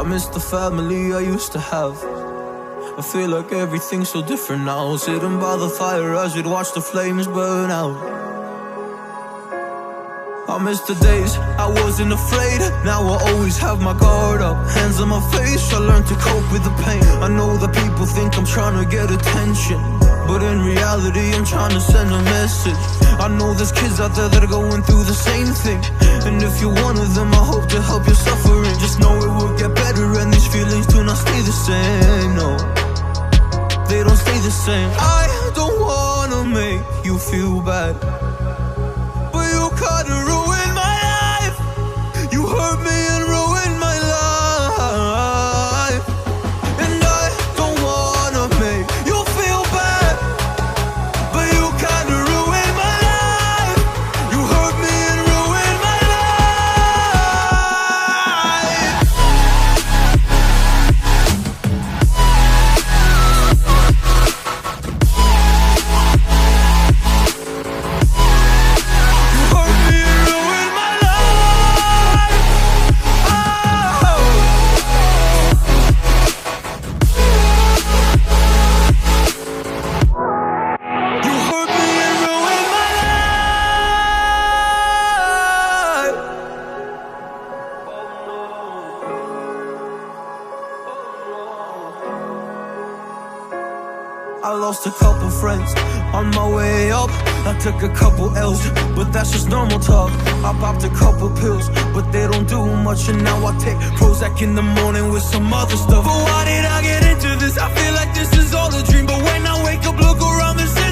I miss the family I used to have. I feel like everything's so different now. Sitting by the fire as we'd watch the flames burn out. I miss the days I wasn't afraid. Now I always have my guard up, hands on my face. I learned to cope with the pain. I know that people think I'm trying to get attention, but in reality I'm trying to send a message. I know there's kids out there that are going through the same thing, and if you're one of them, I hope to help your suffering. Just know it will get better, and these feelings do not stay the same. No, they don't stay the same. I don't wanna make you feel bad, but you kinda ruined my life. You hurt me and ruined my life, and I don't wanna make you feel bad, but you kinda ruined my life. You hurt me and ruined my life. You hurt me and ruined my life. Oh. You hurt me and ruined my life. I lost a couple friends on my way up. I took a couple L's, but that's just normal talk. I popped a couple pills, but they don't do much. And now I take Prozac in the morning with some other stuff. But why did I get into this? I feel like this is all a dream, but when I wake up, look around and say